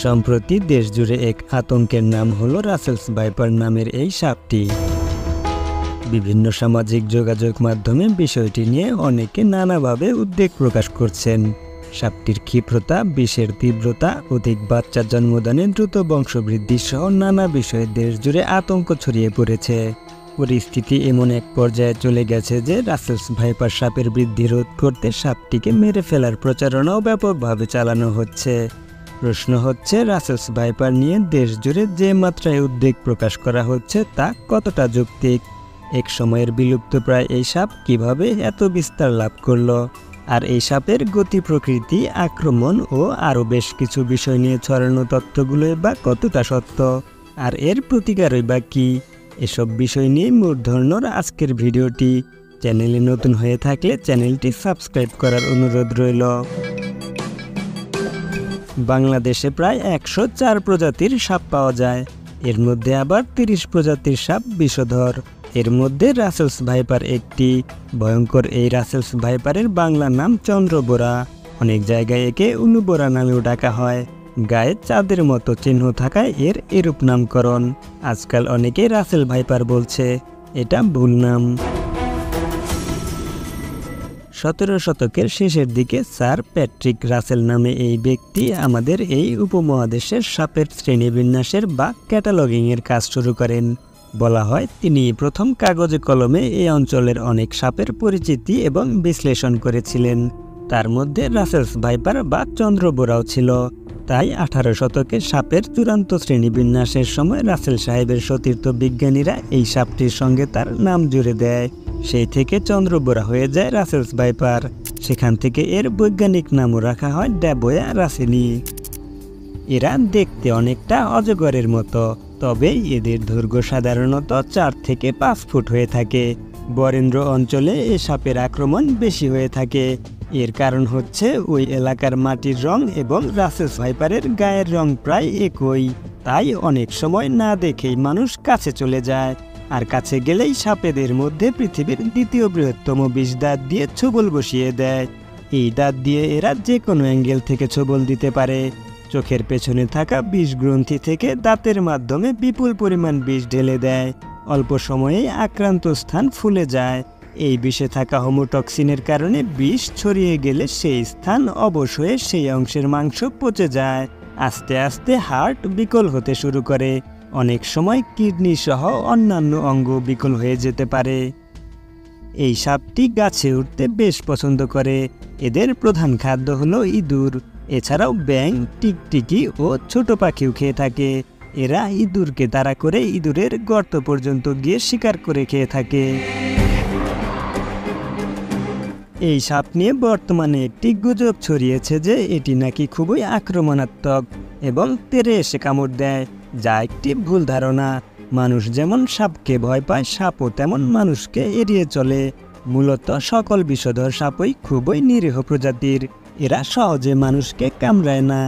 সম্প্রতি দেশজুড়ে এক আতঙ্কের নাম হলো রাসেলস ভাইপার নামের এই সাপটি। বিভিন্ন সামাজিক যোগাযোগ মাধ্যমে বিষয়টি নিয়ে অনেকে নানাভাবে উদ্বেগ প্রকাশ করছেন। সাপটির ক্ষিপ্রতা, বিষের তীব্রতা, অধিক বাচ্চা জন্মদানে দ্রুত বংশবৃদ্ধি সহ নানা বিষয়ে দেশজুড়ে আতঙ্ক ছড়িয়ে পড়েছে। পরিস্থিতি এমন এক পর্যায়ে চলে গেছে যে রাসেলস ভাইপার সাপের বৃদ্ধি রোধ করতে সাপটিকে মেরে ফেলার প্রচারণাও ব্যাপকভাবে চালানো হচ্ছে। প্রশ্ন হচ্ছে, রাসেলস ভাইপার নিয়ে দেশজুড়ে যে মাত্রায় উদ্বেগ প্রকাশ করা হচ্ছে তা কতটা যৌক্তিক? এক সময়ের বিলুপ্তপ্রায় এই সাপ কিভাবে এত বিস্তার লাভ করল? আর এই সাপের গতি, প্রকৃতি, আক্রমণ ও আরও বেশ কিছু বিষয় নিয়ে ছড়ানো তথ্যগুলোই বা কতটা সত্য? আর এর প্রতিকারই বা কী? এসব বিষয় নিয়ে মূর্ধন্যর আজকের ভিডিওটি। চ্যানেলে নতুন হয়ে থাকলে চ্যানেলটি সাবস্ক্রাইব করার অনুরোধ রইল। বাংলাদেশে প্রায় 104 প্রজাতির সাপ পাওয়া যায়। এর মধ্যে আবার 30 প্রজাতির সাপ বিষধর। এর মধ্যে রাসেলস ভাইপার একটি। ভয়ঙ্কর এই রাসেলস ভাইপারের বাংলা নাম চন্দ্রবোরা। অনেক জায়গায় একে উলুবোরা নামেও ডাকা হয়। গায়ে চাঁদের মতো চিহ্ন থাকায় এর এরূপ নামকরণ। আজকাল অনেকে রাসেল ভাইপার বলছে, এটা ভুল নাম। 17 শতকের শেষের দিকে স্যার প্যাট্রিক রাসেল নামে এই ব্যক্তি আমাদের এই উপমহাদেশের সাপের শ্রেণীবিন্যাসের বা ক্যাটালগিংয়ের কাজ শুরু করেন। বলা হয় তিনি প্রথম কাগজে কলমে এই অঞ্চলের অনেক সাপের পরিচিতি এবং বিশ্লেষণ করেছিলেন। তার মধ্যে রাসেলস ভাইপার বা চন্দ্রবোরাও ছিল। তাই 18 শতকে সাপের চূড়ান্ত শ্রেণীবিন্যাসের সময় রাসেল সাহেবের সতীর্থ বিজ্ঞানীরা এই সাপটির সঙ্গে তার নাম জুড়ে দেয়। সেই থেকে চন্দ্রবোরা হয়ে যায় রাসেলস ভাইপার। সেখান থেকে এর বৈজ্ঞানিক নামও রাখা হয় ড্যাবোয়া রাসেলি। এরা দেখতে অনেকটা অজগরের মতো, তবে এদের দৈর্ঘ্য সাধারণত 4 থেকে 5 ফুট হয়ে থাকে। বরেন্দ্র অঞ্চলে এ সাপের আক্রমণ বেশি হয়ে থাকে। এর কারণ হচ্ছে ওই এলাকার মাটির রং এবং রাসেলস ভাইপারের গায়ের রং প্রায় একই। তাই অনেক সময় না দেখেই মানুষ কাছে চলে যায়। আর কাছে গেলেই সাপেদের মধ্যে পৃথিবীর দ্বিতীয় বৃহত্তম বিষ দাঁত দিয়ে ছোবল বসিয়ে দেয়। এই দাঁত দিয়ে এরা যে কোনো অ্যাঙ্গেল থেকে ছোবল দিতে পারে। চোখের পেছনে থাকা বিষ গ্রন্থি থেকে দাঁতের মাধ্যমে বিপুল পরিমাণ বিষ ঢেলে দেয়। অল্প সময়েই আক্রান্ত স্থান ফুলে যায়। এই বিষে থাকা হোমোটক্সিনের কারণে বিষ ছড়িয়ে গেলে সেই স্থান অবশ হয়ে সেই অংশের মাংস পচে যায়। আস্তে আস্তে হার্ট বিকল হতে শুরু করে। অনেক সময় কিডনি সহ অন্যান্য অঙ্গ বিকল হয়ে যেতে পারে। এই সাপটি গাছে উঠতে বেশ পছন্দ করে। এদের প্রধান খাদ্য হলো ইঁদুর। এছাড়াও ব্যাঙ, টিকটিকি ও ছোট পাখিও খেয়ে থাকে। এরা ইঁদুরকে তাড়া করে ইঁদুরের গর্ত পর্যন্ত গিয়ে শিকার করে খেয়ে থাকে। এই সাপ নিয়ে বর্তমানে একটি গুজব ছড়িয়েছে যে এটি নাকি খুবই আক্রমণাত্মক এবং তেড়ে এসে কামড় দেয়, যা একটি ভুল ধারণা। মানুষ যেমন সাপকে ভয় পায়, সাপও তেমন মানুষকে এড়িয়ে চলে। মূলত সকল বিষধর সাপই খুবই নিরীহ প্রজাতির। এরা সহজে মানুষকে কামড়ায় না।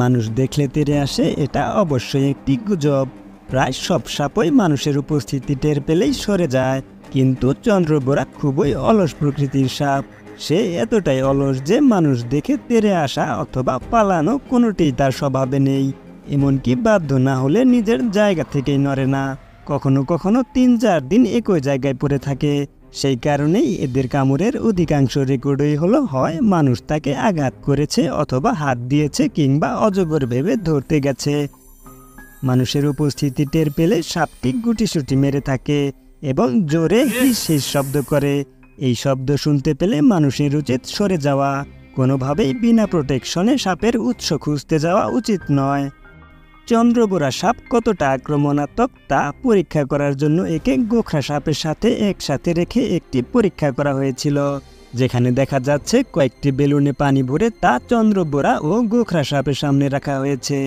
মানুষ দেখলে তেড়ে আসে, এটা অবশ্যই একটি গুজব। প্রায় সব সাপই মানুষের উপস্থিতি টের পেলেই সরে যায়। কিন্তু চন্দ্রবোরা খুবই অলস প্রকৃতির সাপ। সে এতটাই অলস যে মানুষ দেখে তেড়ে আসা অথবা পালানো কোনোটিই তার স্বভাবে নেই। এমনকি বাধ্য না হলে নিজের জায়গা থেকেই নড়ে না। কখনো কখনো 3-4 দিন একই জায়গায় পড়ে থাকে। সেই কারণেই এদের কামড়ের অধিকাংশ রেকর্ডই হলো হয় মানুষ তাকে আঘাত করেছে অথবা হাত দিয়েছে কিংবা অজগর ভেবে ধরতে গেছে। মানুষের উপস্থিতি টের পেলে সাপটি গুটিসুটি মেরে থাকে এবং জোরে হিস হিস শব্দ করে। এই শব্দ শুনতে পেলে মানুষের উচিত সরে যাওয়া। কোনোভাবেই বিনা প্রোটেকশনে সাপের উৎস খুঁজতে যাওয়া উচিত নয়। চন্দ্রবোরা সাপ কতটা আক্রমণাত্মক তা পরীক্ষা করার জন্য একে গোখরা সাপের সাথে একসাথে রেখে একটি পরীক্ষা করা হয়েছিল, যেখানে দেখা যাচ্ছে কয়েকটি বেলুনে পানি ভরে তা চন্দ্রবোরা ও গোখরা সাপের সামনে রাখা হয়েছে।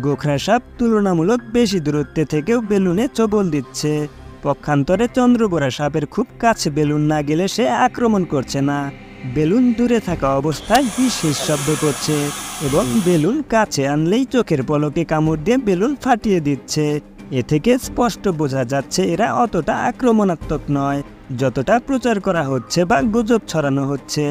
গোখরা সাপ তুলনামূলক বেশি দূরত্বে থেকেও বেলুনে ছোবল দিচ্ছে। পক্ষান্তরে চন্দ্রবোরা সাপের খুব কাছে বেলুন না গেলে সে আক্রমণ করছে না। বেলুন দূরে থাকা অবস্থায় হিস হিস শব্দ করছে এবং বেলুন কাছে আনলেই চোখের পলকে কামড় দিয়ে বেলুন ফাটিয়ে দিচ্ছে। এ থেকে স্পষ্ট বোঝা যাচ্ছে এরা অতটা আক্রমণাত্মক নয় যতটা প্রচার করা হচ্ছে বা গুজব ছড়ানো হচ্ছে।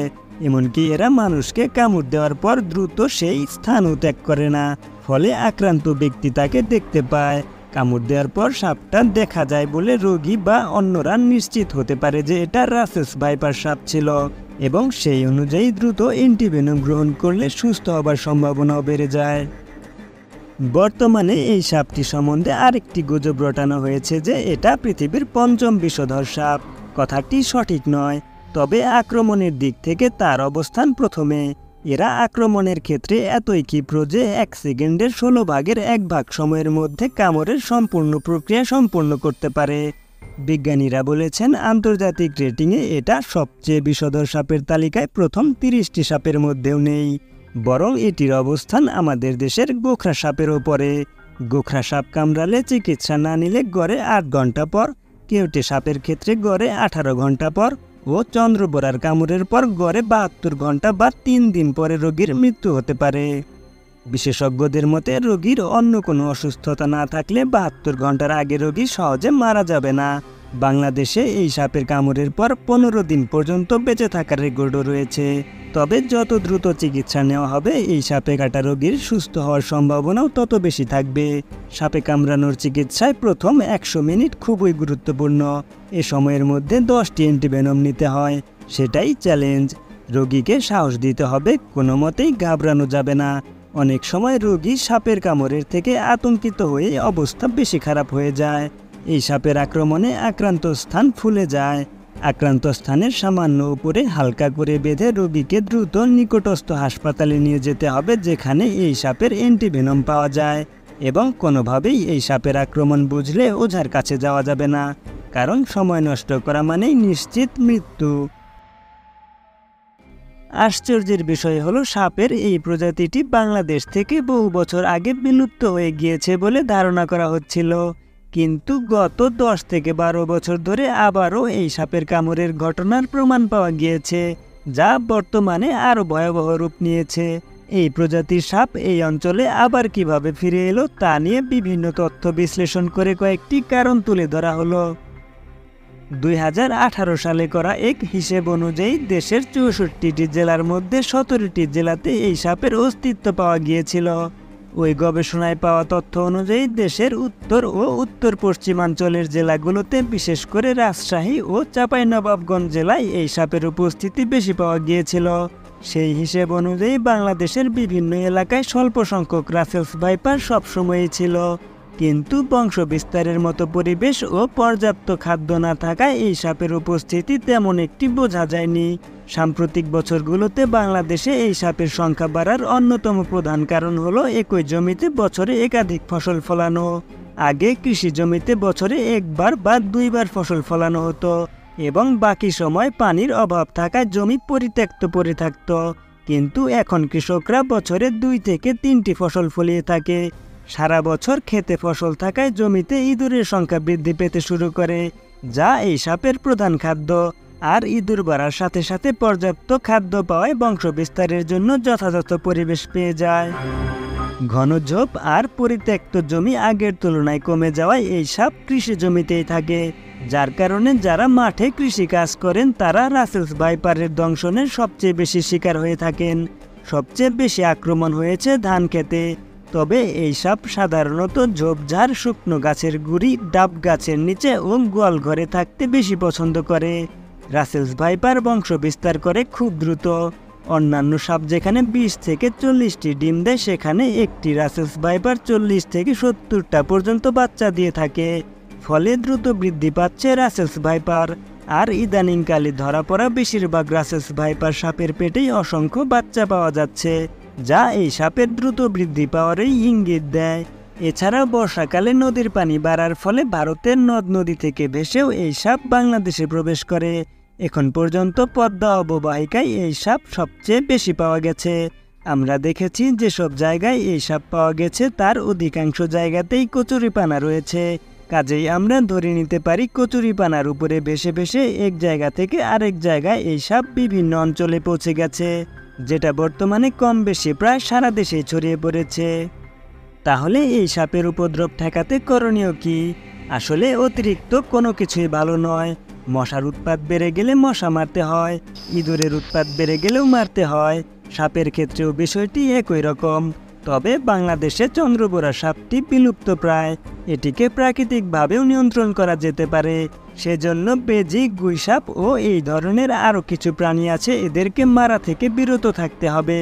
এমনকি এরা মানুষকে কামড় দেওয়ার পর দ্রুত সেই স্থানও ত্যাগ করে না, ফলে আক্রান্ত ব্যক্তি তাকে দেখতে পায়। কামড় দেওয়ার পর সাপটা দেখা যায় বলে রোগী বা অন্যরা নিশ্চিত হতে পারে যে এটা রাসেলস ভাইপার সাপ ছিল, এবং সেই অনুযায়ী দ্রুত অ্যান্টিভেনম গ্রহণ করলে সুস্থ হবার সম্ভাবনাও বেড়ে যায়। বর্তমানে এই সাপটি সম্বন্ধে আরেকটি গুজব রটানো হয়েছে যে এটা পৃথিবীর পঞ্চম বিষধর সাপ। কথাটি সঠিক নয়, তবে আক্রমণের দিক থেকে তার অবস্থান প্রথমে। এরা আক্রমণের ক্ষেত্রে এতই ক্ষিপ্র যে 1 সেকেন্ডের 16 ভাগের 1 ভাগ সময়ের মধ্যে কামড়ের সম্পূর্ণ প্রক্রিয়া সম্পূর্ণ করতে পারে। বিজ্ঞানীরা বলেছেন আন্তর্জাতিক রেটিংয়ে এটা সবচেয়ে বিষধর সাপের তালিকায় প্রথম 30টি সাপের মধ্যেও নেই, বরং এটির অবস্থান আমাদের দেশের গোখরা সাপের ওপরে। গোখরা সাপ কামড়ালে চিকিৎসা না নিলে গড়ে 8 ঘন্টা পর, কেউটে সাপের ক্ষেত্রে গড়ে 18 ঘন্টা পর ও চন্দ্রবোরার কামড়ের পর গড়ে 72 ঘন্টা বা 3 দিন পরে রোগীর মৃত্যু হতে পারে। বিশেষজ্ঞদের মতে রোগীর অন্য কোনো অসুস্থতা না থাকলে 72 ঘন্টার আগে রোগী সহজে মারা যাবে না। বাংলাদেশে এই সাপের কামড়ের পর 15 দিন পর্যন্ত বেঁচে থাকার রেকর্ডও রয়েছে। তবে যত দ্রুত চিকিৎসা নেওয়া হবে এই সাপে কাটা রোগীর সুস্থ হওয়ার সম্ভাবনাও তত বেশি থাকবে। সাপে কামড়ানোর চিকিৎসায় প্রথম 100 মিনিট খুবই গুরুত্বপূর্ণ। এ সময়ের মধ্যে 10টি অ্যান্টিভেনম নিতে হয়, সেটাই চ্যালেঞ্জ। রোগীকে সাহস দিতে হবে, কোনো মতেই ঘাবড়ানো যাবে না। অনেক সময় রোগী সাপের কামড়ের থেকে আতঙ্কিত হয়ে অবস্থা বেশি খারাপ হয়ে যায়। এই সাপের আক্রমণে আক্রান্ত স্থান ফুলে যায়। আক্রান্ত স্থানের সামান্য উপরে হালকা করে বেঁধে রোগীকে দ্রুত নিকটস্থ হাসপাতালে নিয়ে যেতে হবে, যেখানে এই সাপের অ্যান্টিভেনম পাওয়া যায়। এবং কোনোভাবেই এই সাপের আক্রমণ বুঝলে ওঝার কাছে যাওয়া যাবে না, কারণ সময় নষ্ট করা মানেই নিশ্চিত মৃত্যু। আশ্চর্যের বিষয় হলো সাপের এই প্রজাতিটি বাংলাদেশ থেকে বহু বছর আগে বিলুপ্ত হয়ে গিয়েছে বলে ধারণা করা হচ্ছিল, কিন্তু গত 10 থেকে 12 বছর ধরে আবারও এই সাপের কামড়ের ঘটনার প্রমাণ পাওয়া গিয়েছে, যা বর্তমানে আরও ভয়াবহ রূপ নিয়েছে। এই প্রজাতির সাপ এই অঞ্চলে আবার কিভাবে ফিরে এলো তা নিয়ে বিভিন্ন তথ্য বিশ্লেষণ করে কয়েকটি কারণ তুলে ধরা হলো। 2018 সালে করা এক হিসেব অনুযায়ী দেশের 64টি জেলার মধ্যে 17টি জেলাতে এই সাপের অস্তিত্ব পাওয়া গিয়েছিল। ওই গবেষণায় পাওয়া তথ্য অনুযায়ী দেশের উত্তর ও উত্তর পশ্চিমাঞ্চলের জেলাগুলোতে, বিশেষ করে রাজশাহী ও চাঁপাইনবাবগঞ্জ জেলায় এই সাপের উপস্থিতি বেশি পাওয়া গিয়েছিল। সেই হিসেব অনুযায়ী বাংলাদেশের বিভিন্ন এলাকায় স্বল্প সংখ্যক রাসেলস ভাইপার সবসময়ই ছিল, কিন্তু বংশ বিস্তারের মতো পরিবেশ ও পর্যাপ্ত খাদ্য না থাকায় এই সাপের উপস্থিতি তেমন একটি বোঝা যায়নি। সাম্প্রতিক বছরগুলোতে বাংলাদেশে এই সাপের সংখ্যা বাড়ার অন্যতম প্রধান কারণ হলো একই জমিতে বছরে একাধিক ফসল ফলানো। আগে কৃষি জমিতে বছরে একবার বা 2বার ফসল ফলানো হতো, এবং বাকি সময় পানির অভাব থাকায় জমি পরিত্যক্ত পড়ে থাকত। কিন্তু এখন কৃষকরা বছরে 2 থেকে 3টি ফসল ফলিয়ে থাকে। সারা বছর খেতে ফসল থাকায় জমিতে ইঁদুরের সংখ্যা বৃদ্ধি পেতে শুরু করে, যা এই সাপের প্রধান খাদ্য। আর ইঁদুর বাড়ার সাথে সাথে পর্যাপ্ত খাদ্য পাওয়ায় বংশ বিস্তারের জন্য যথাযথ পরিবেশ পেয়ে যায়। ঘন ঝোপ আর পরিত্যক্ত জমি আগের তুলনায় কমে যাওয়ায় এই সাপ কৃষি জমিতেই থাকে, যার কারণে যারা মাঠে কৃষি কাজ করেন তারা রাসেলস ভাইপারের দংশনের সবচেয়ে বেশি শিকার হয়ে থাকেন। সবচেয়ে বেশি আক্রমণ হয়েছে ধান খেতে। তবে এই সাপ সাধারণত ঝোপঝাড়, শুকনো গাছের গুড়ি, ডাব গাছের নিচে ও গোয়াল ঘরে থাকতে বেশি পছন্দ করে। রাসেলস ভাইপার বংশ বিস্তার করে খুব দ্রুত। অন্যান্য সাপ যেখানে 20 থেকে 40টি ডিম দেয়, সেখানে একটি রাসেলস ভাইপার 40 থেকে 70টা পর্যন্ত বাচ্চা দিয়ে থাকে। ফলে দ্রুত বৃদ্ধি পাচ্ছে রাসেলস ভাইপার। আর ইদানিংকালে ধরা পড়া বেশিরভাগ রাসেলস ভাইপার সাপের পেটেই অসংখ্য বাচ্চা পাওয়া যাচ্ছে, যা এই সাপের দ্রুত বৃদ্ধি পাওয়ারই ইঙ্গিত দেয়। এছাড়াও বর্ষাকালে নদীর পানি বাড়ার ফলে ভারতের নদ নদী থেকে ভেসেও এই সাপ বাংলাদেশে প্রবেশ করে। এখন পর্যন্ত পদ্মা অববাহিকায় এই সাপ সবচেয়ে বেশি পাওয়া গেছে। আমরা দেখেছি যেসব জায়গায় এই সাপ পাওয়া গেছে তার অধিকাংশ জায়গাতেই কচুরিপানা রয়েছে। কাজেই আমরা ধরে নিতে পারি কচুরিপানার উপরে ভেসে ভেসে এক জায়গা থেকে আরেক জায়গায় এই সাপ বিভিন্ন অঞ্চলে পৌঁছে গেছে, যেটা বর্তমানে কম বেশি প্রায় সারা দেশে ছড়িয়ে পড়েছে। তাহলে এই সাপের উপদ্রব ঠেকাতে করণীয় কি? আসলে অতিরিক্ত কোনো কিছুই ভালো নয়। মশার উৎপাত বেড়ে গেলে মশা মারতে হয়, ইঁদুরের উৎপাত বেড়ে গেলেও মারতে হয়। সাপের ক্ষেত্রেও বিষয়টি একই রকম। তবে বাংলাদেশে চন্দ্রবোরা সাপটি বিলুপ্ত প্রায়। এটিকে প্রাকৃতিকভাবেও নিয়ন্ত্রণ করা যেতে পারে। সেজন্য বেজি, গুইসাপ ও এই ধরনের আরও কিছু প্রাণী আছে, এদেরকে মারা থেকে বিরত থাকতে হবে।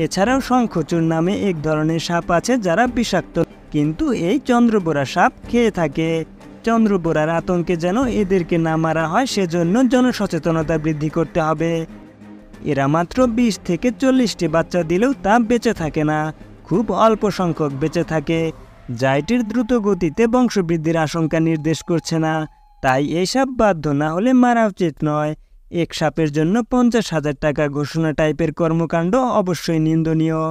এছাড়াও শঙ্খচূড় নামে এক ধরনের সাপ আছে যারা বিষাক্ত, কিন্তু এই চন্দ্রবোরা সাপ খেয়ে থাকে। চন্দ্রবোরার আতঙ্কে যেন এদেরকে না মারা হয়, সেজন্য জনসচেতনতা বৃদ্ধি করতে হবে। এরা মাত্র 20 থেকে 40টি বাচ্চা দিলেও তা বেঁচে থাকে না, খুব অল্প সংখ্যক বেঁচে থাকে, যা এটির দ্রুত গতিতে বংশবৃদ্ধির আশঙ্কা নির্দেশ করছে না। তাই এই সাপ বাধ্য না হলে মারা উচিত নয়। এক সাপের জন্য 50,000 টাকা ঘোষণা টাইপের কর্মকাণ্ড অবশ্যই নিন্দনীয়।